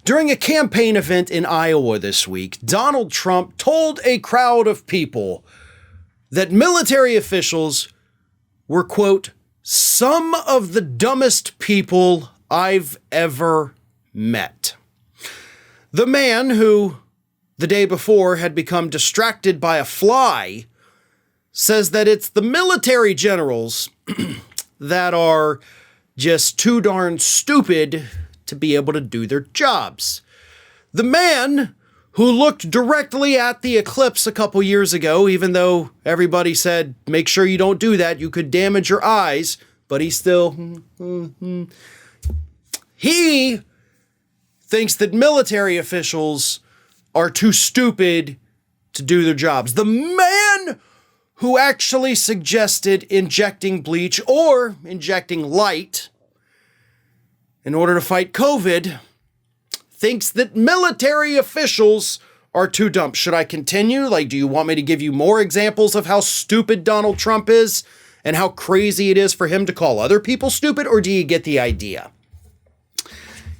During a campaign event in Iowa this week, Donald Trump told a crowd of people that military officials were, quote, some of the dumbest people I've ever met. The man who, the day before, had become distracted by a fly says that it's the military generals that are just too darn stupid to be able to do their jobs. The man who looked directly at the eclipse a couple years ago, even though everybody said, make sure you don't do that, you could damage your eyes, but he still, he thinks that military officials are too stupid to do their jobs. The man who actually suggested injecting bleach or injecting light in order to fight COVID thinks that military officials are too dumb. Should I continue? Like, do you want me to give you more examples of how stupid Donald Trump is and how crazy it is for him to call other people stupid, or do you get the idea?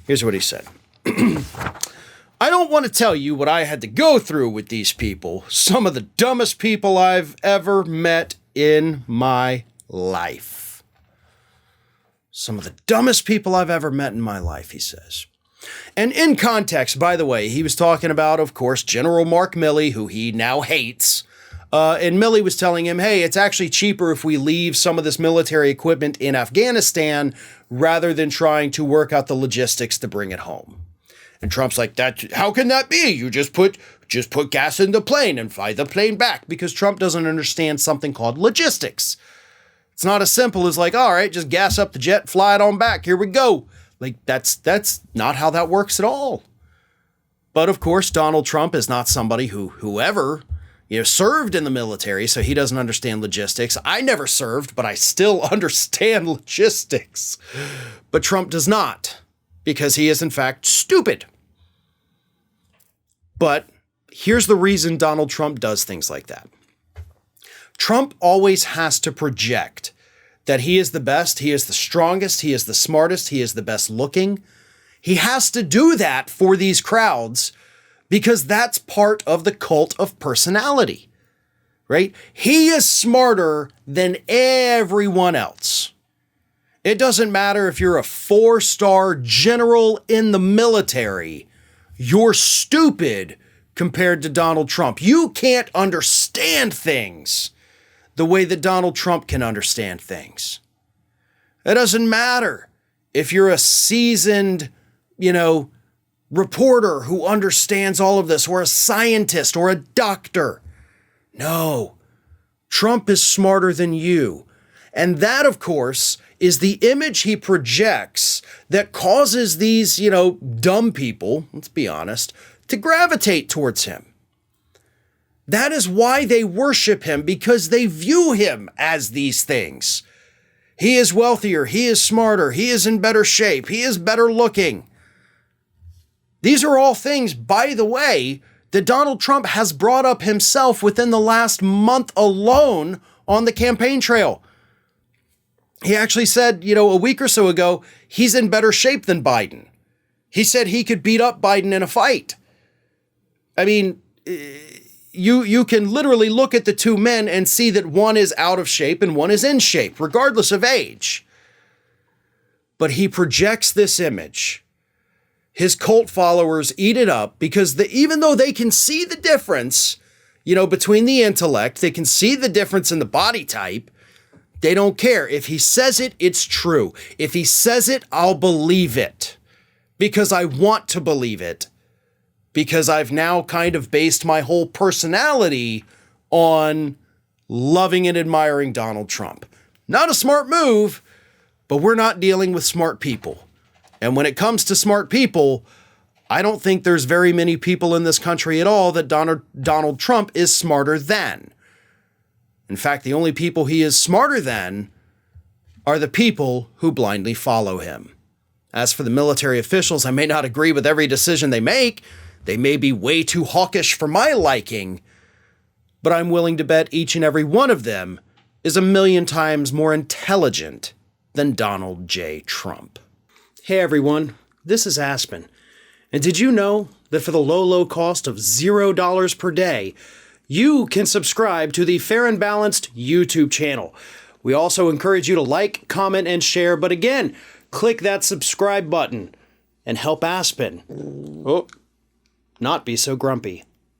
Here's what he said. I don't want to tell you what I had to go through with these people, some of the dumbest people I've ever met in my life. Some of the dumbest people I've ever met in my life, he says. And in context, by the way, he was talking about, of course, General Mark Millie, who he now hates. And Millie was telling him, hey, it's actually cheaper if we leave some of this military equipment in Afghanistan rather than trying to work out the logistics to bring it home. And Trump's like, that, how can that be? You just put gas in the plane and fly the plane back, because Trump doesn't understand something called logistics. It's not as simple as like, all right, just gas up the jet, fly it on back. Here we go. Like that's not how that works at all. But of course, Donald Trump is not somebody whoever served in the military, so he doesn't understand logistics. I never served, but I still understand logistics. But Trump does not, because he is in fact stupid. But here's the reason Donald Trump does things like that. Trump always has to project that he is the best, he is the strongest, he is the smartest, he is the best looking. He has to do that for these crowds because that's part of the cult of personality, right? He is smarter than everyone else. It doesn't matter if you're a 4-star general in the military, you're stupid compared to Donald Trump. You can't understand things the way that Donald Trump can understand things. It doesn't matter if you're a seasoned, reporter who understands all of this, or a scientist or a doctor. No, Trump is smarter than you. And that, of course, is the image he projects that causes these, dumb people, let's be honest, to gravitate towards him. That is why they worship him, because they view him as these things. He is wealthier, he is smarter, he is in better shape, he is better looking. These are all things, by the way, that Donald Trump has brought up himself within the last month alone on the campaign trail. He actually said, a week or so ago, he's in better shape than Biden. He said he could beat up Biden in a fight. I mean, you can literally look at the two men and see that one is out of shape and one is in shape, regardless of age. But he projects this image. His cult followers eat it up because even though they can see the difference, between the intellect, they can see the difference in the body type, they don't care. If he says it, it's true. If he says it, I'll believe it because I want to believe it. Because I've now kind of based my whole personality on loving and admiring Donald Trump. Not a smart move, but we're not dealing with smart people. And when it comes to smart people, I don't think there's very many people in this country at all that Donald Trump is smarter than. In fact, the only people he is smarter than are the people who blindly follow him. As for the military officials, I may not agree with every decision they make. They may be way too hawkish for my liking, but I'm willing to bet each and every one of them is 1,000,000 times more intelligent than Donald J. Trump. Hey everyone, this is Aspen, And did you know that for the low cost of $0 per day, you can subscribe to the Fair and Balanced YouTube channel? We also encourage you to like, comment, and share, but again, click that subscribe button and help Aspen not be so grumpy.